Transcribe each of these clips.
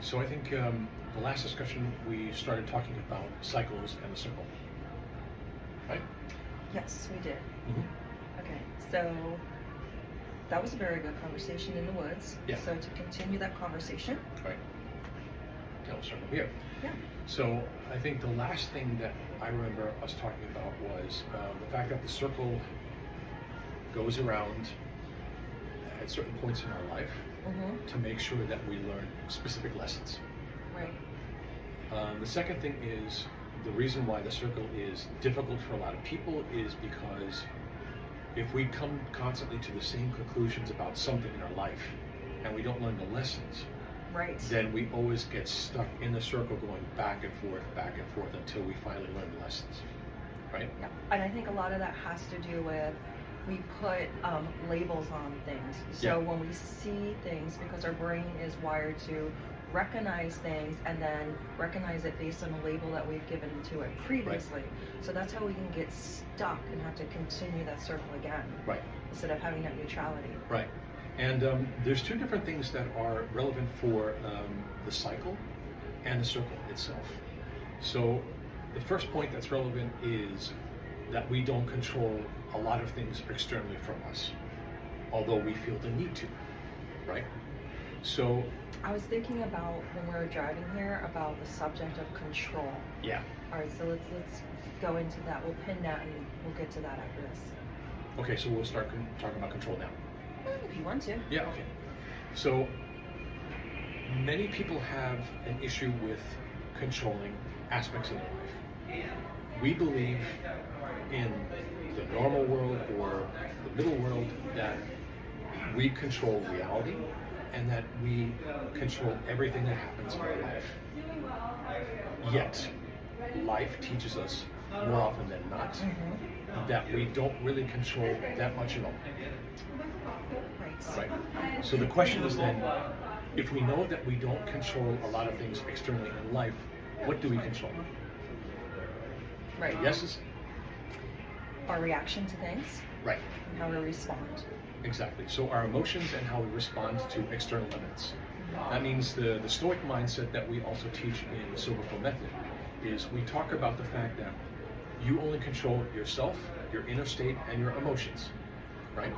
So I think the last discussion we started talking about cycles and the circle, right? Yes, we did. Mm-hmm. Okay, so that was a very good conversation in the woods. Yeah. So to continue that conversation. Right. Now we'll start from here. Yeah. So I think the last thing that I remember us talking about was the fact that the circle goes around at certain points in our life Mm-hmm. to make sure that we learn specific lessons. Right. The second thing is the reason why the circle is difficult for a lot of people is because if we come constantly to the same conclusions about something in our life and we don't learn the lessons, Right. then we always get stuck in the circle going back and forth until we finally learn the lessons, right? Yeah. And I think a lot of that has to do with we put labels on things. So Yeah. when we see things, because our brain is wired to recognize things and then recognize it based on a label that we've given to it previously. So that's how we can get stuck and have to continue that circle again. Right. Instead of having that neutrality. Right. And there's two different things that are relevant for the cycle and the circle itself. So the first point that's relevant is that we don't control a lot of things externally from us, although we feel the need to, right? So I was thinking about when we were driving here about the subject of control. yeah. All right, so let's go into that. We'll pin that and we'll get to that after this. Okay, so we'll start talking about control now. If you want to. Yeah, okay. So many people have an issue with controlling aspects of their life. We believe in the normal world or the middle world that we control reality and that we control everything that happens in our life. Yet, life teaches us more often than not that we don't really control that much at all. Right. So the question is then, if we know that we don't control a lot of things externally in life, what do we control? Right. Yeses? Our reaction to things Right. and how we respond. Exactly. So our emotions and how we respond to external events. That means the Stoic mindset that we also teach in the Silver Flow method is we talk about the fact that you only control yourself, your inner state, and your emotions, right?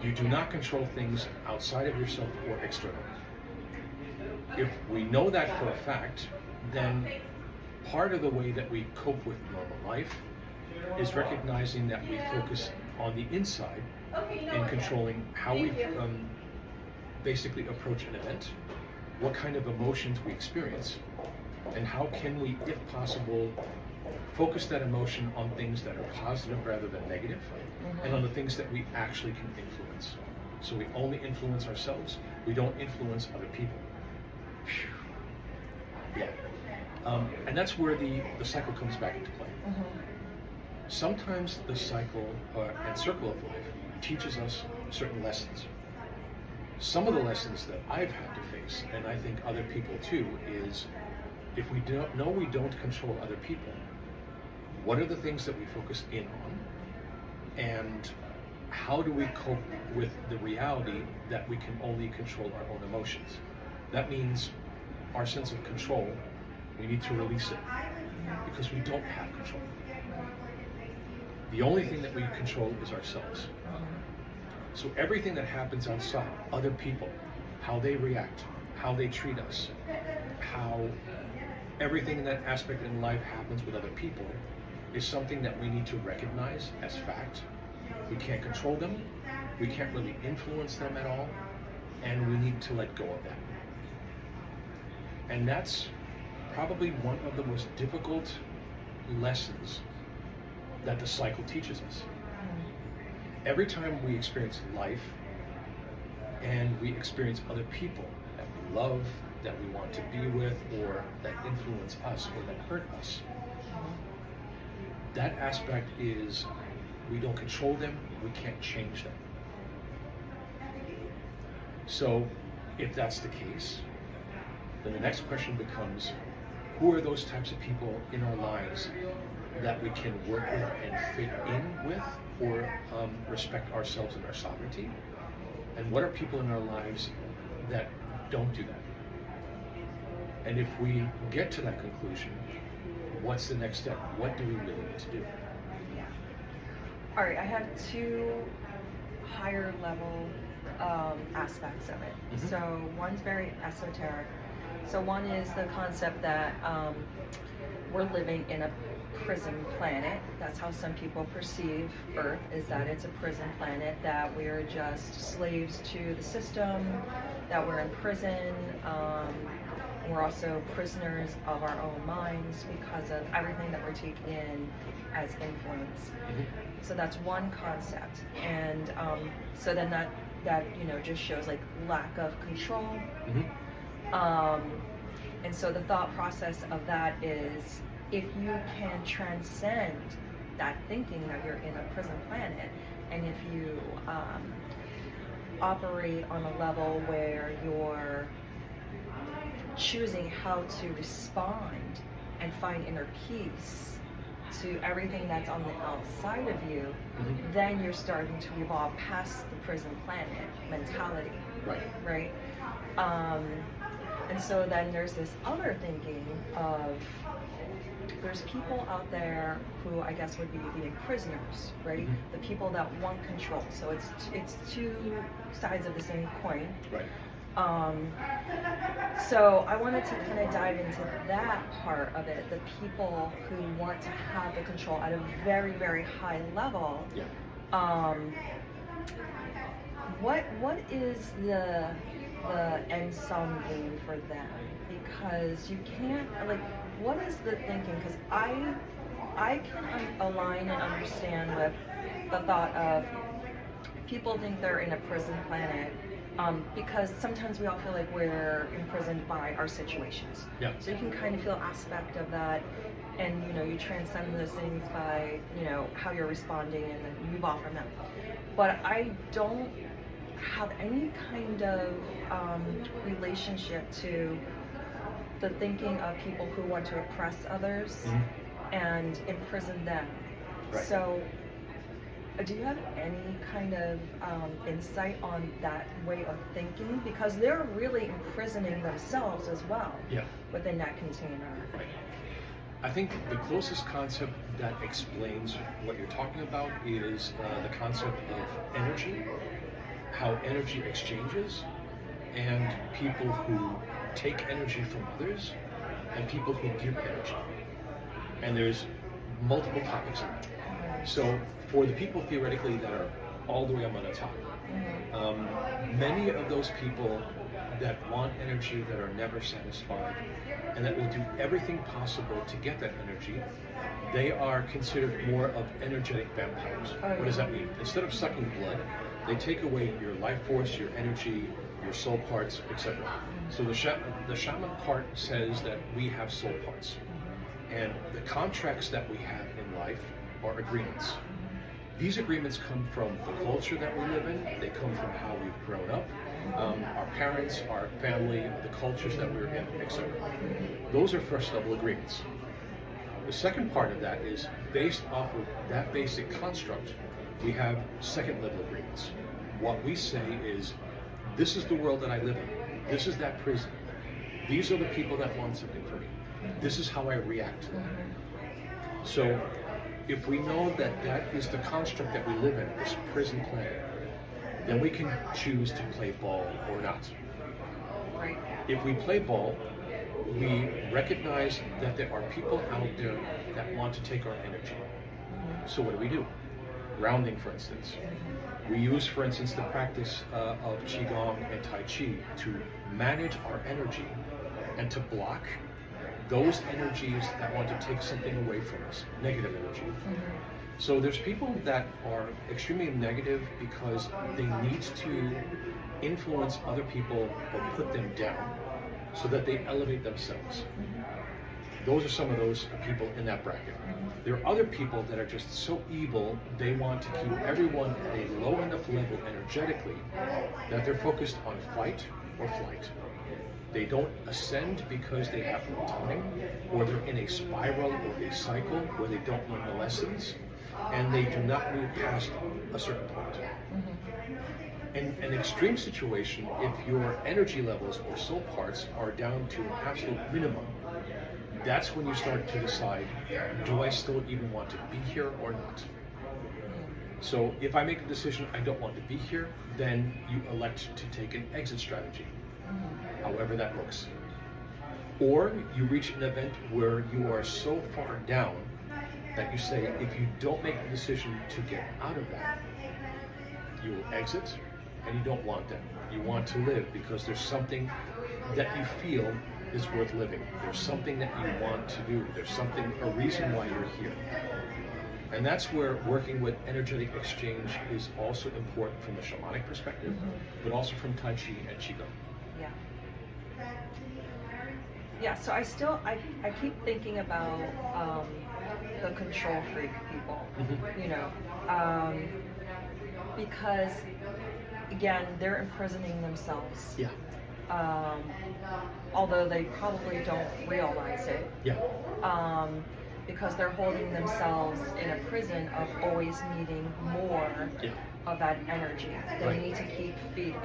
You do not control things outside of yourself or external. If we know that for a fact, then part of the way that we cope with normal life is recognizing that we focus on the inside and controlling how we basically approach an event, what kind of emotions we experience, and how can we, if possible, focus that emotion on things that are positive rather than negative, and on the things that we actually can influence. So we only influence ourselves, we don't influence other people. Yeah. And that's where the cycle comes back into play. Sometimes the cycle and circle of life teaches us certain lessons. Some of the lessons that I've had to face, and I think other people too, is if we don't know we don't control other people, what are the things that we focus in on? And how do we cope with the reality that we can only control our own emotions? That means our sense of control, we need to release it because we don't have control. The only thing that we control is ourselves. So everything that happens outside, other people, how they react, how they treat us, how everything in that aspect in life happens with other people is something that we need to recognize as fact. We can't control them, we can't really influence them at all, and we need to let go of that. And that's probably one of the most difficult lessons that the cycle teaches us. Every time we experience life and we experience other people that we love, that we want to be with, or that influence us or that hurt us, that aspect is we don't control them, we can't change them. So if that's the case, then the next question becomes, who are those types of people in our lives that we can work with and fit in with, or respect ourselves and our sovereignty? And what are people in our lives that don't do that? And if we get to that conclusion, what's the next step? What do we really need to do? Yeah. All right, I have two higher level aspects of it. Mhm. So one's very esoteric. So one is the concept that we're living in a prison planet. That's how some people perceive Earth, is that it's a prison planet, that we're just slaves to the system, that we're in prison. We're also prisoners of our own minds because of everything that we're taking in as influence. Mhm. So that's one concept, and so then that just shows like lack of control. Mhm. And so the thought process of that is, if you can transcend that thinking that you're in a prison planet, and if you operate on a level where you're choosing how to respond and find inner peace to everything that's on the outside of you, Mhm. then you're starting to evolve past the prison planet mentality, Right. right? And so then there's this other thinking of, there's people out there who I guess would be the prisoners, right? Mhm. The people that want control. So it's two sides of the same coin. Right. So I wanted to kind of dive into that part of it, the people who want to have the control at a very, very high level. Yeah. What is the end sum game for them? Because you can't, like, what is the thinking? Because I can align and understand with the thought of people think they're in a prison planet, because sometimes we all feel like we're imprisoned by our situations. Yeah. So you can kind of feel aspect of that, and you transcend those things by how you're responding, and then move off from them. But I don't have any kind of relationship to the thinking of people who want to oppress others Mhm. and imprison them. Right. So do you have any kind of insight on that way of thinking? Because they're really imprisoning themselves as well, Yeah. within that container. Right. I think the closest concept that explains what you're talking about is the concept of energy, how energy exchanges, and people who take energy from others, and people who give energy. And there's multiple topics in that. So for the people theoretically that are all the way up on the top, many of those people that want energy, that are never satisfied, and that will do everything possible to get that energy, they are considered more of energetic vampires. What does that mean? Instead of sucking blood, they take away your life force, your energy, your soul parts, etc. So the shaman part says that we have soul parts. And the contracts that we have in life are agreements. These agreements come from the culture that we live in, they come from how we've grown up, our parents, our family, the cultures that we're in, etc. Those are first level agreements. The second part of that is based off of that basic construct, we have second level agreements. What we say is, this is the world that I live in, this is that prison, these are the people that want something from me, this is how I react to that. So if we know that that is the construct that we live in, this prison planet, then we can choose to play ball or not. Right. If we play ball, we recognize that there are people out there that want to take our energy. So what do? Grounding, for instance. We use, for instance, the practice of Qigong and Tai Chi to manage our energy and to block those energies that want to take something away from us, negative energy. So there's people that are extremely negative because they need to influence other people or put them down so that they elevate themselves. Those are some of those people in that bracket. There are other people that are just so evil, they want to keep everyone at a low enough level energetically that they're focused on fight or flight. They don't ascend because they have no time, or they're in a spiral or a cycle where they don't learn the lessons, and they do not move past a certain point. In an extreme situation, if your energy levels or soul parts are down to an absolute minimum, that's when you start to decide, do I still even want to be here or not? So if I make a decision I don't want to be here, then you elect to take an exit strategy, however that looks. Or you reach an event where you are so far down that you say, if you don't make the decision to get out of that, you will exit, and you don't want that. You want to live because there's something that you feel is worth living. There's something that you want to do. There's something, a reason why you're here. And that's where working with energetic exchange is also important from the shamanic perspective, but also from Tai Chi and Qigong. Yeah. Yeah, so I keep thinking about the control freak people, you know, because again, they're imprisoning themselves. Yeah. Although they probably don't realize it. Yeah. Because they're holding themselves in a prison of always needing more of that energy. They need to keep feeding.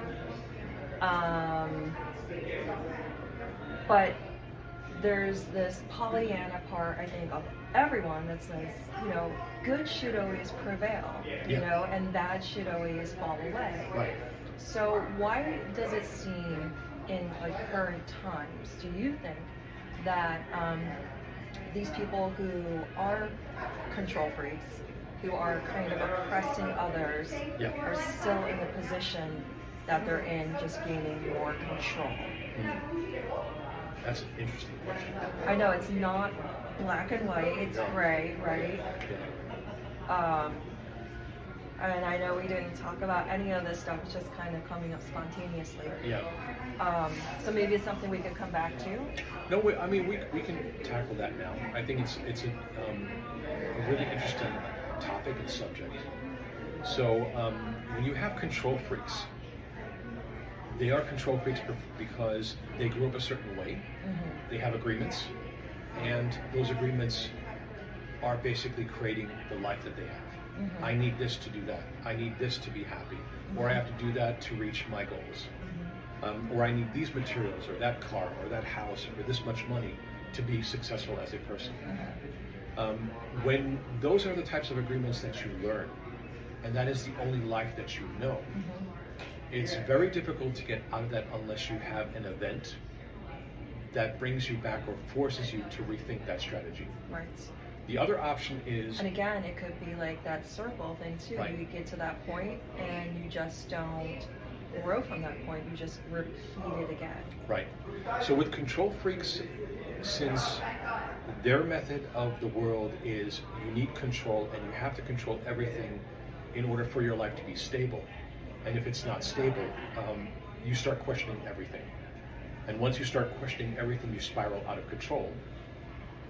But there's this Pollyanna part, I think, of everyone that says, you know, good should always prevail, you know, and bad should always fall away. Right. So why does it seem in like current times, do you think, that these people who are control freaks, who are kind of oppressing others, are still in the position that they're in, just gaining more control? That's an interesting question. I know it's not black and white, it's gray, right? And I know we didn't talk about any of this stuff, it's just kind of coming up spontaneously. So maybe it's something we could come back to? No, I mean, we can tackle that now. I think it's a really interesting topic and subject. So when you have control freaks, they are control freaks because they grew up a certain way. They have agreements, and those agreements are basically creating the life that they have. I need this to do that. I need this to be happy. Or I have to do that to reach my goals. Or I need these materials, or that car, or that house, or this much money to be successful as a person. When those are the types of agreements that you learn, and that is the only life that you know, it's very difficult to get out of that unless you have an event that brings you back or forces you to rethink that strategy. Right. The other option is... And again, it could be like that circle thing too. You get to that point and you just don't grow from that point. You just repeat it again. Right. So with control freaks, since their method of the world is you need control and you have to control everything in order for your life to be stable. And if it's not stable, you start questioning everything. And once you start questioning everything, you spiral out of control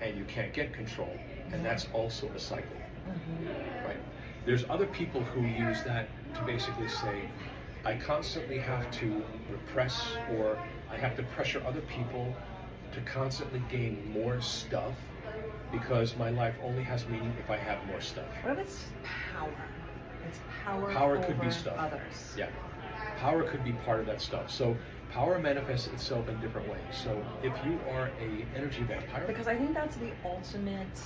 and you can't get control. And that's also a cycle, right? There's other people who use that to basically say, I constantly have to repress, or I have to pressure other people to constantly gain more stuff because my life only has meaning if I have more stuff. What if it's power? It's power could over be stuff. Others. Yeah, power could be part of that stuff. So power manifests itself in different ways. So if you are a energy vampire, because I think that's the ultimate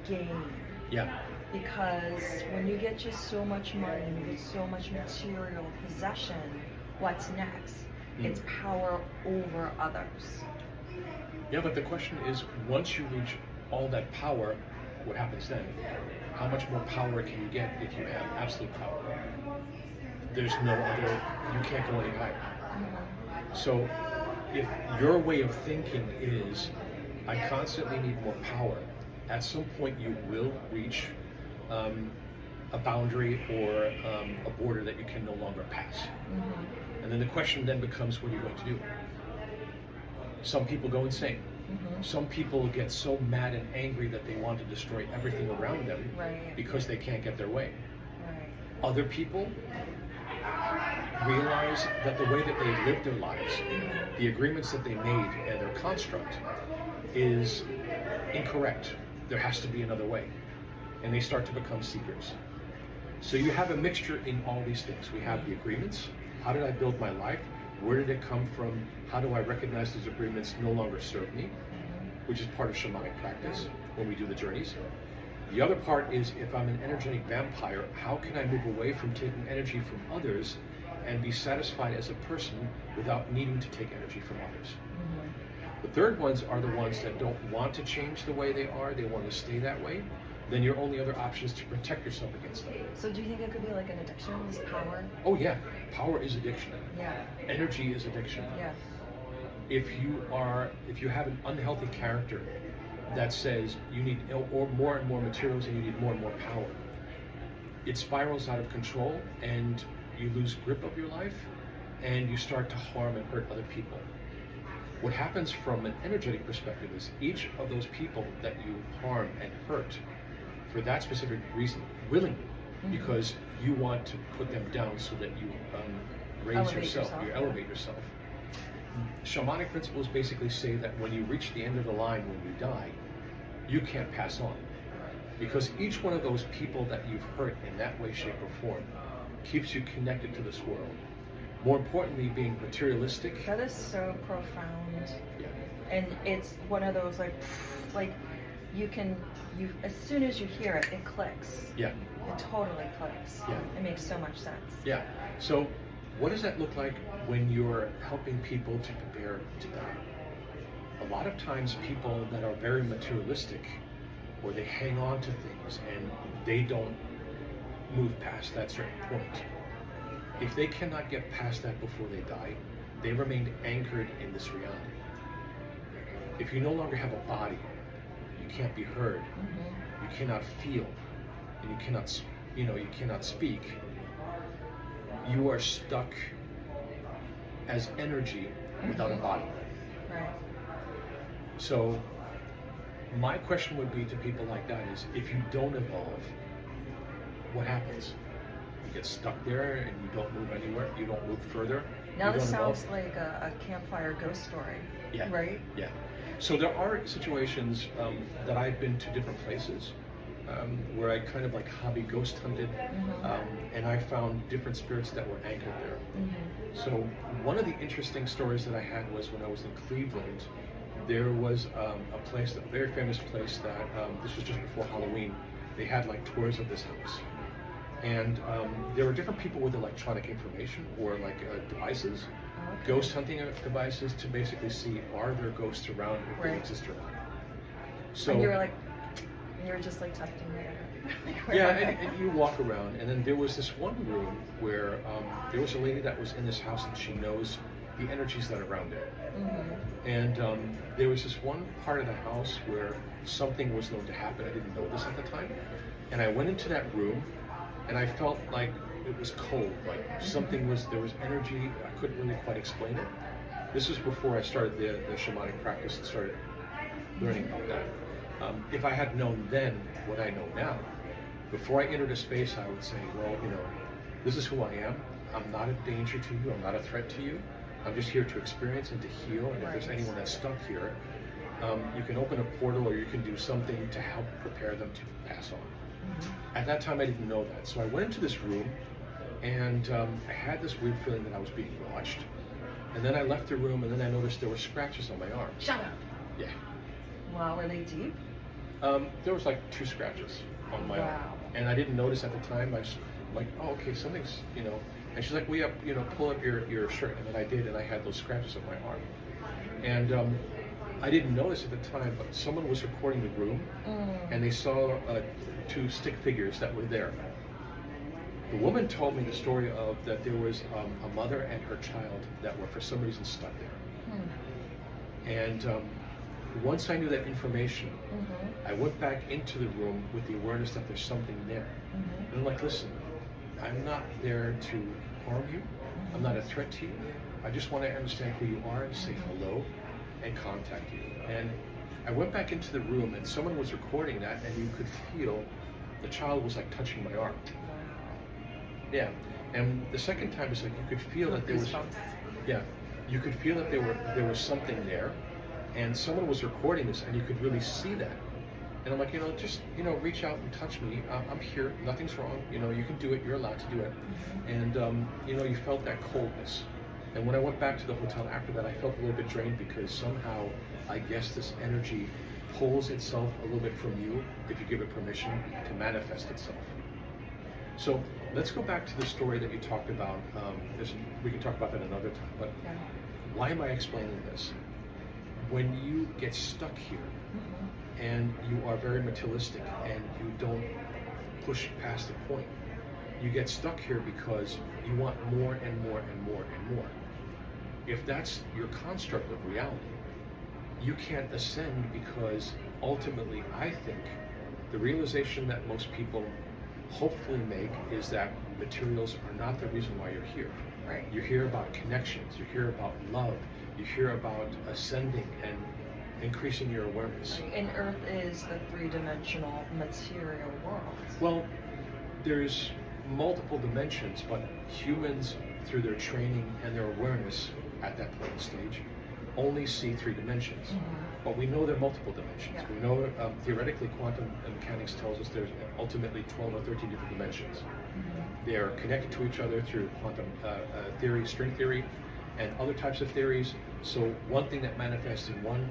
game. Yeah. Because when you get just so much money, you get so much material possession, what's next? It's power over others. Yeah, but the question is, once you reach all that power, what happens then? How much more power can you get if you have absolute power? There's no other, you can't go any higher. So if your way of thinking is, I constantly need more power, at some point you will reach a boundary or a border that you can no longer pass. And then the question then becomes, what are you going to do? Some people go insane. Some people get so mad and angry that they want to destroy everything around them because they can't get their way. Other people realize that the way that they live their lives, the agreements that they made and their construct is incorrect. There has to be another way. And they start to become seekers. So you have a mixture in all these things. We have the agreements. How did I build my life? Where did it come from? How do I recognize those agreements no longer serve me? Which is part of shamanic practice when we do the journeys. The other part is, if I'm an energetic vampire, how can I move away from taking energy from others and be satisfied as a person without needing to take energy from others? The third ones are the ones that don't want to change the way they are, they want to stay that way. Then your only other option is to protect yourself against them. So do you think it could be like an addiction, this power? Oh yeah, power is addiction. Yeah. Energy is addiction. Yeah. If you have an unhealthy character that says you need or more and more materials and you need more and more power, it spirals out of control and you lose grip of your life and you start to harm and hurt other people. What happens from an energetic perspective is each of those people that you harm and hurt for that specific reason, willingly, because you want to put them down so that you raise Elevate yourself, you elevate yourself. Shamanic principles basically say that when you reach the end of the line, when you die, you can't pass on. Because each one of those people that you've hurt in that way, shape, or form keeps you connected to this world. More importantly, being materialistic. That is so profound. Yeah. And it's one of those like you as soon as you hear it, it clicks. Yeah. It totally clicks. Yeah. It makes so much sense. Yeah. So what does that look like when you're helping people to prepare to die? A lot of times people that are very materialistic, or they hang on to things and they don't move past that certain point. If they cannot get past that before they die, they remain anchored in this reality. If you no longer have a body, you can't be heard, you cannot feel, and you cannot speak, you are stuck as energy without a body. Right. So my question would be to people like that is, if you don't evolve, what happens? You get stuck there and you don't move anywhere, you don't move further. Now this evolve. sounds like a campfire ghost story. Yeah. Right? Yeah. So there are situations that I've been to different places where I kind of like hobby ghost hunted, and I found different spirits that were anchored there. So one of the interesting stories that I had was when I was in Cleveland. There was a place, a very famous place that this was just before Halloween. They had like tours of this house, and there were different people with electronic information or like devices, ghost hunting devices to basically see are there ghosts around if they exist or not. So and you were just like testing it. yeah, and you walk around, and then there was this one room where there was a lady that was in this house and she knows the energies that are around it. And there was this one part of the house where something was known to happen. I didn't know this at the time. And I went into that room and I felt like it was cold, like there was energy. I couldn't really quite explain it. This was before I started the shamanic practice and started learning about that. If I had known then what I know now, before I entered a space, I would say, well, this is who I am. I'm not a danger to you. I'm not a threat to you. I'm just here to experience and to heal, and if there's anyone that's stuck here, you can open a portal or you can do something to help prepare them to pass on. At that time, I didn't know that. So I went into this room, and I had this weird feeling that I was being watched. And then I left the room, and then I noticed there were scratches on my arm. Shut up. Yeah. Wow, were they deep? There was like 2 scratches on my arm. And I didn't notice at the time. I was like, oh, okay, something's, And she's like, well, yeah, pull up your shirt. And then I did, and I had those scratches on my arm. And I didn't notice at the time, but someone was recording the room, and they saw 2 stick figures that were there. The woman told me the story of that there was a mother and her child that were for some reason stuck there. And once I knew that information, I went back into the room with the awareness that there's something there. And I'm like, listen, I'm not there to harm you. I'm not a threat to you. I just want to understand who you are and say hello and contact you. And I went back into the room and someone was recording that, and you could feel the child was like touching my arm. Yeah. And the second time is like you could feel that there was, you could feel that there was something there, and someone was recording this, and you could really see that. And I'm like, just, reach out and touch me. I'm here. Nothing's wrong. You can do it. You're allowed to do it. And, you felt that coldness. And when I went back to the hotel after that, I felt a little bit drained because somehow I guess this energy pulls itself a little bit from you if you give it permission to manifest itself. So let's go back to the story that you talked about. We can talk about that another time. But why am I explaining this? When you get stuck here, and you are very materialistic and you don't push past the point, you get stuck here because you want more and more and more and more. If that's your construct of reality, you can't ascend because ultimately I think the realization that most people hopefully make is that materials are not the reason why you're here. Right. You hear about connections, you hear about love, you hear about ascending and increasing your awareness. And Earth is the three-dimensional material world. Well, there's multiple dimensions, but humans, through their training and their awareness at that point stage, only see 3 dimensions. But we know there are multiple dimensions. Yeah. We know theoretically quantum mechanics tells us there's ultimately 12 or 13 different dimensions. They're connected to each other through quantum theory, string theory, and other types of theories. So one thing that manifests in one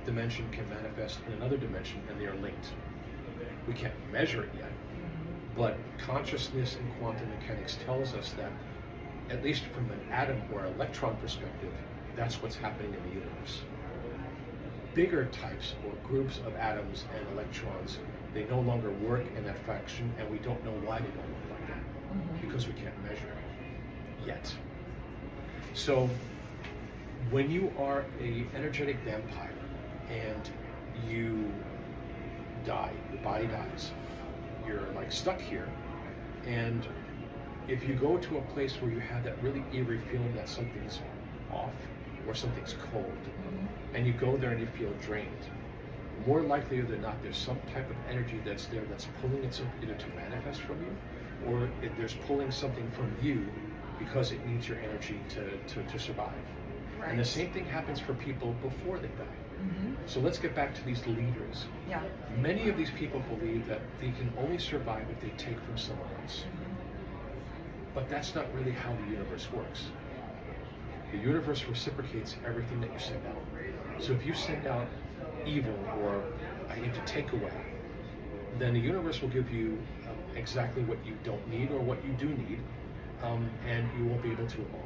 dimension can manifest in another dimension, and they are linked. We can't measure it yet, but consciousness in quantum mechanics tells us that, at least from an atom or electron perspective, that's what's happening in the universe. Bigger types or groups of atoms and electrons, they no longer work in that fraction, and we don't know why they don't work like that, because we can't measure it yet. So when you are a energetic vampire and you die, your body dies, you're like stuck here, and if you go to a place where you have that really eerie feeling that something's off or something's cold, and you go there and you feel drained, more likely than not there's some type of energy that's there that's pulling itself either to manifest from you, or there's pulling something from you because it needs your energy to survive. Right. And the same thing happens for people before they die. So let's get back to these leaders. Yeah. Many of these people believe that they can only survive if they take from someone else. But that's not really how the universe works. The universe reciprocates everything that you send out. So if you send out evil or I need to take away, then the universe will give you exactly what you don't need or what you do need, and you won't be able to evolve.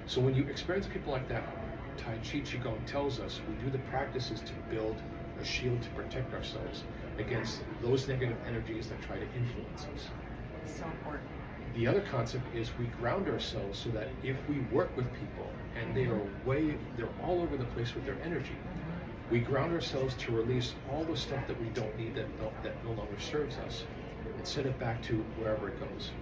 So when you experience people like that, Tai Chi Qigong tells us we do the practices to build a shield to protect ourselves against those negative energies that try to influence us. So important. The other concept is we ground ourselves so that if we work with people and they're all over the place with their energy, we ground ourselves to release all the stuff that we don't need that no longer serves us and send it back to wherever it goes.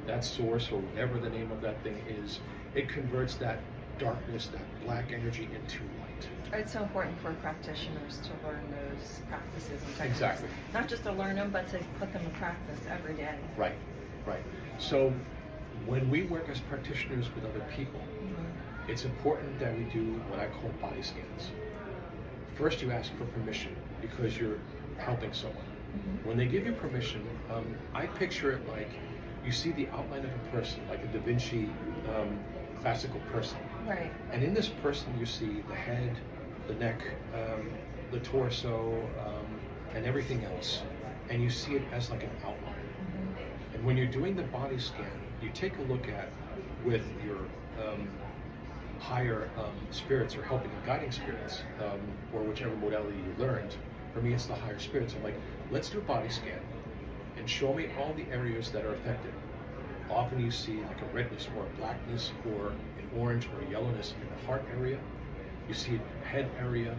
That source, or whatever the name of that thing is, it converts that darkness, that black energy into light. It's so important for practitioners to learn those practices and techniques. Exactly. Not just to learn them, but to put them in practice every day. Right. So when we work as practitioners with other people, it's important that we do what I call body scans. First, you ask for permission because you're helping someone. When they give you permission, I picture it like you see the outline of a person, like a Da Vinci classical person. Right. And in this person, you see the head, the neck, the torso, and everything else. And you see it as like an outline. And when you're doing the body scan, you take a look at, with your higher spirits or helping and guiding spirits, or whichever modality you learned. For me, it's the higher spirits. I'm like, let's do a body scan and show me all the areas that are affected. Often you see like a redness or a blackness or an orange or a yellowness in the heart area. You see it in the head area.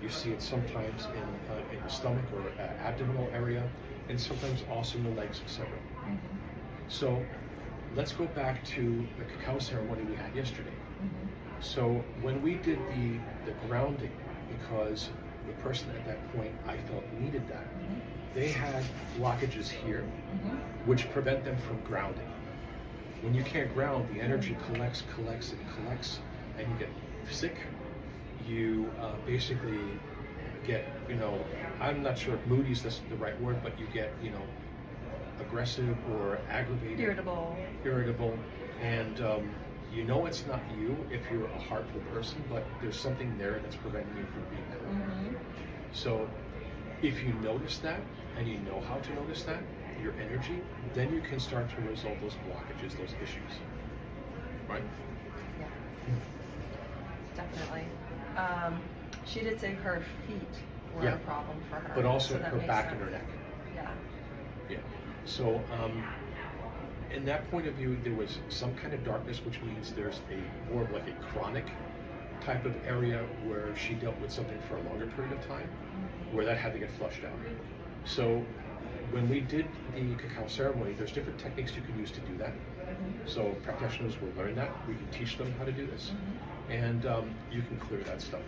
You see it sometimes in the stomach or abdominal area, and sometimes also in the legs, etc. So let's go back to the cacao ceremony we had yesterday. So when we did the grounding, because the person at that point I felt needed that, they had blockages here, which prevent them from grounding. When you can't ground, the energy collects, and you get sick. You basically get, I'm not sure if moody is the right word, but you get, aggressive or aggravated, irritable, and it's not you if you're a heartful person, but there's something there that's preventing you from being that. Mm-hmm. So if you notice that, and you know how to notice that, your energy, then you can start to resolve those blockages, those issues, right? Yeah, definitely. She did say her feet were a problem for her, but also so that her makes back sense. and her neck. Yeah. Yeah. So, in that point of view, there was some kind of darkness, which means there's a more of like a chronic type of area where she dealt with something for a longer period of time, where that had to get flushed out. So, when we did the cacao ceremony, there's different techniques you can use to do that. So practitioners will learn that. We can teach them how to do this, and you can clear that stuff.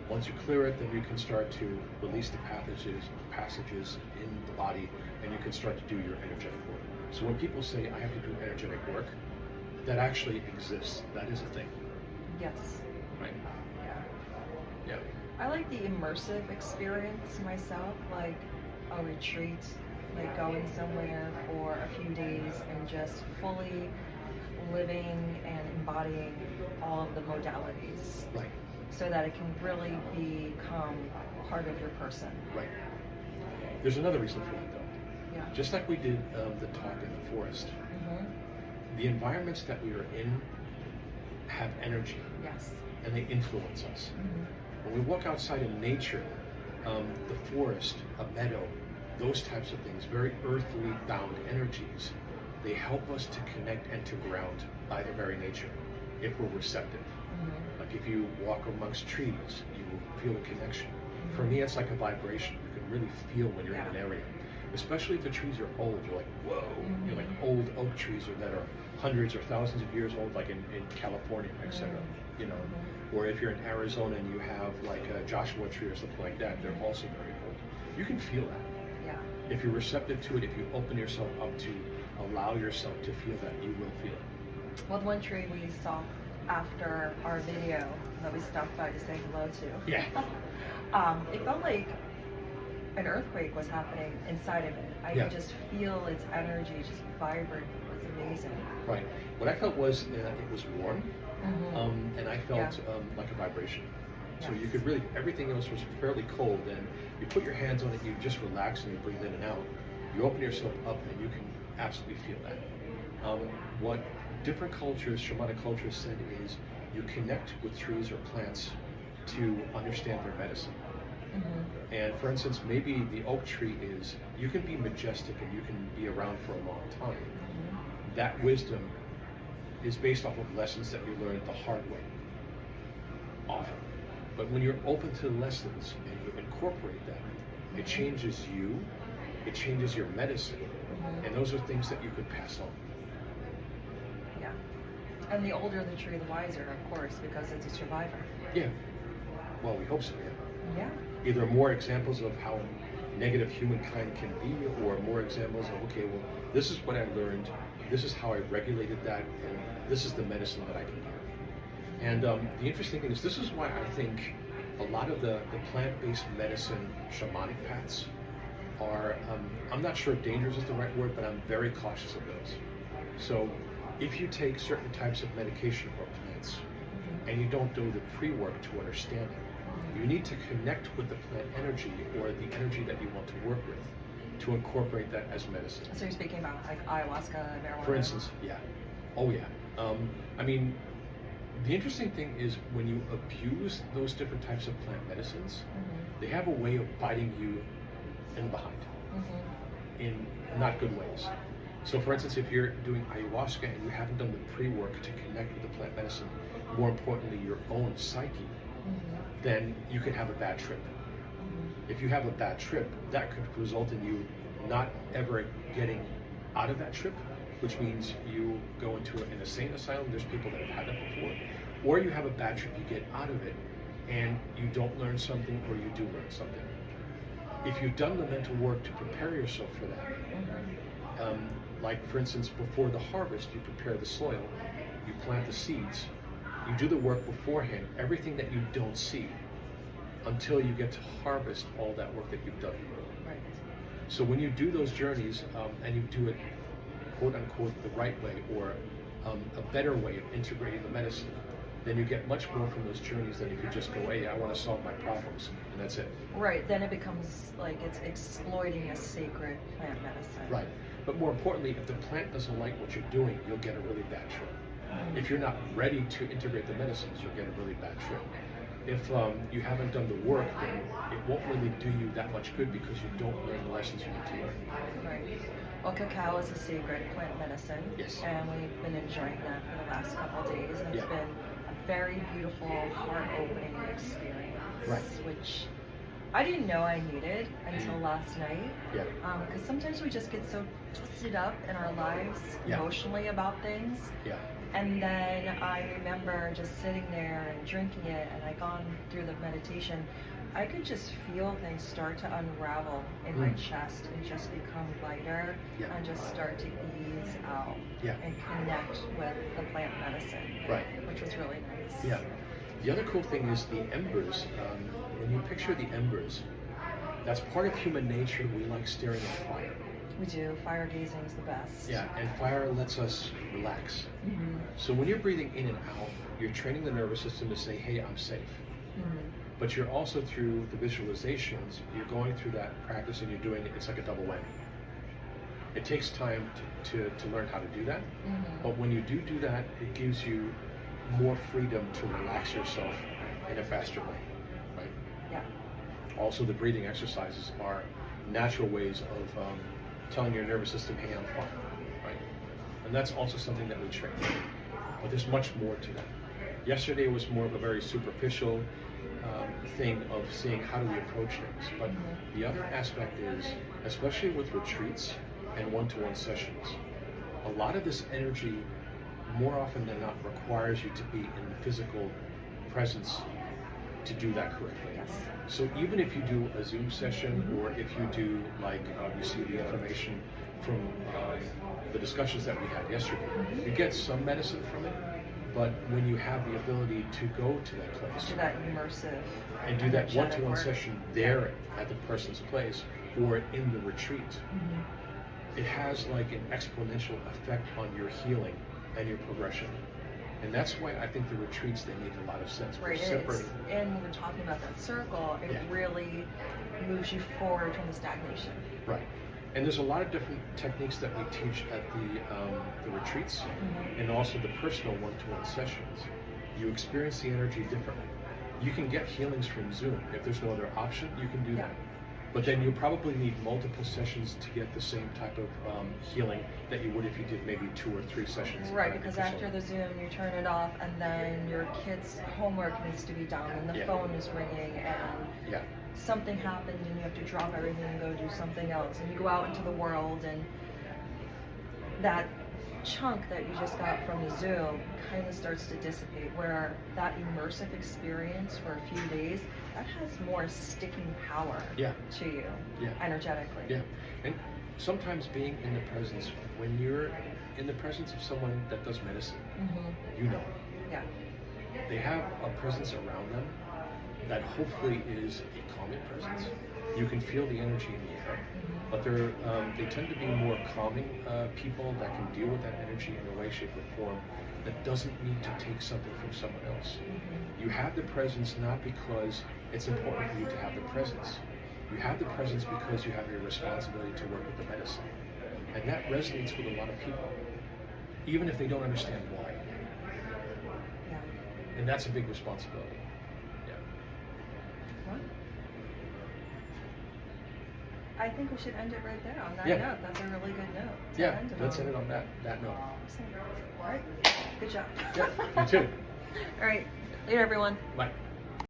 Once you clear it, then you can start to release the passages in the body, and you can start to do your energetic work. So when people say, I have to do energetic work, that actually exists. That is a thing. Yes. Right? Yeah. Yeah. I like the immersive experience myself, like a retreat, like going somewhere for a few days and just fully living and embodying all of the modalities. Right. So that it can really become part of your person. Right. There's another reason for that, though. Yeah. Just like we did the talk in the forest, the environments that we are in have energy. Yes. And they influence us. When we walk outside in nature, the forest, a meadow, those types of things, very earthly bound energies, they help us to connect and to ground by their very nature, if we're receptive. Like if you walk amongst trees, you will feel a connection. For me, it's like a vibration. You can really feel when you're in an area. Especially if the trees are old, you're like, whoa. You're like old oak trees that are hundreds or thousands of years old, like in California, etc. Or if you're in Arizona and you have like a Joshua tree or something like that, they're also very old. You can feel that. Yeah. If you're receptive to it, if you open yourself up to allow yourself to feel that, you will feel it. Well, the one tree we saw after our video that we stopped by to say hello to. Yeah. It felt like an earthquake was happening inside of it. I could just feel its energy just vibrant. It was amazing. Right. What I felt was it was warm, and I felt like a vibration. So you could really, everything else was fairly cold, and you put your hands on it, you just relax and you breathe in and out. You open yourself up and you can absolutely feel that. What different cultures, shamanic cultures said is you connect with trees or plants to understand their medicine. And for instance, maybe the oak tree is, you can be majestic and you can be around for a long time. That wisdom is based off of lessons that you learned the hard way, often. But when you're open to the lessons and you incorporate that, it changes you, it changes your medicine, and those are things that you could pass on. Yeah. And the older the tree, the wiser, of course, because it's a survivor. Yeah. Well, we hope so, Yeah. Either more examples of how negative humankind can be, or more examples of, okay, well, this is what I learned, this is how I regulated that, and this is the medicine that I can give. And the interesting thing is, this is why I think a lot of the plant-based medicine shamanic paths are, I'm not sure if dangerous is the right word, but I'm very cautious of those. So if you take certain types of medication or plants, and you don't do the pre-work to understand it, you need to connect with the plant energy or the energy that you want to work with to incorporate that as medicine. So you're speaking about like ayahuasca, marijuana? For instance, yeah. Oh yeah. I mean, the interesting thing is when you abuse those different types of plant medicines, they have a way of biting you in the behind in not good ways. So for instance, if you're doing ayahuasca and you haven't done the pre-work to connect with the plant medicine, more importantly, your own psyche, then you could have a bad trip. If you have a bad trip, that could result in you not ever getting out of that trip, which means you go into an insane asylum. There's people that have had that before. Or you have a bad trip, you get out of it, and you don't learn something, or you do learn something. If you've done the mental work to prepare yourself for that, like for instance, before the harvest, you prepare the soil, you plant the seeds, you do the work beforehand, everything that you don't see, until you get to harvest all that work that you've done. Right. So when you do those journeys and you do it, quote unquote, the right way, or a better way of integrating the medicine, then you get much more from those journeys than if you just go, hey, I want to solve my problems, and that's it. Right, then it becomes like it's exploiting a sacred plant medicine. Right. But more importantly, if the plant doesn't like what you're doing, you'll get a really bad trip. If you're not ready to integrate the medicines, you'll get a really bad trip. If you haven't done the work, then it won't really do you that much good because you don't learn the lessons you need to learn. Right. Well, cacao is a sacred plant medicine. Yes. And we've been enjoying that for the last couple of days. And it's Yeah. been a very beautiful, heart-opening experience. Right. Which I didn't know I needed until last night. Yeah. Because sometimes we just get so twisted up in our lives Yeah. emotionally about things. Yeah. And then I remember just sitting there and drinking it, and I gone through the meditation. I could just feel things start to unravel in my chest and just become lighter Yeah. and just start to ease out Yeah. and connect with the plant medicine, Right. which was really nice. Yeah. The other cool thing is the embers. When you picture the embers, that's part of human nature. We like staring at fire. We do. Fire gazing is the best. Yeah, and fire lets us relax. Mm-hmm. So when you're breathing in and out, you're training the nervous system to say, hey, I'm safe. Mm-hmm. But you're also, through the visualizations, you're going through that practice and you're doing it. It's like a double whammy. It takes time to learn how to do that. Mm-hmm. But when you do that, it gives you more freedom to relax yourself in a faster way, right? Yeah. Also, the breathing exercises are natural ways of telling your nervous system, hey, I'm fine, right? And that's also something that we train. But there's much more to that. Yesterday was more of a very superficial thing of seeing how do we approach things. But the other aspect is, especially with retreats and one-to-one sessions, a lot of this energy, more often than not, requires you to be in the physical presence to do that correctly. Yes. So even if you do a Zoom session, or if you do, like, you see the information from the discussions that we had yesterday, you get some medicine from it. But when you have the ability to go to that place, Do that immersive. and do that energetic one-to-one work. session there at the person's place or in the retreat, it has like an exponential effect on your healing and your progression. And that's why I think the retreats, they make a lot of sense. We're Right, separating. and when we're talking about that circle, it Yeah. really moves you forward from the stagnation. Right. And there's a lot of different techniques that we teach at the retreats, and also the personal one-to-one sessions. You experience the energy differently. You can get healings from Zoom. If there's no other option, you can do Yeah. that. But then you probably need multiple sessions to get the same type of healing that you would if you did maybe 2 or 3 sessions. Right, because after the Zoom, you turn it off, and then your kid's homework needs to be done, and the Yeah. phone is ringing, and Yeah. something happened, and you have to drop everything and go do something else, and you go out into the world, and that chunk that you just got from the Zoom kind of starts to dissipate, where that immersive experience for a few days, that has more sticking power Yeah. to you, Yeah. energetically. Yeah, and sometimes being in the presence, when you're in the presence of someone that does medicine, you know, Yeah. they have a presence around them that hopefully is a calming presence. You can feel the energy in the air, but they tend to be more calming people that can deal with that energy in a way, shape, or form that doesn't need to take something from someone else. You have the presence not because it's important for you to have the presence. You have the presence because you have your responsibility to work with the medicine. And that resonates with a lot of people, even if they don't understand why. Yeah. And that's a big responsibility. Yeah. Well, I think we should end it right there on that Yeah. note. That's a really good note. to Yeah, end it let's on. end it on that note. All right. Good job. Yeah, you too. All right. Later, everyone. Bye.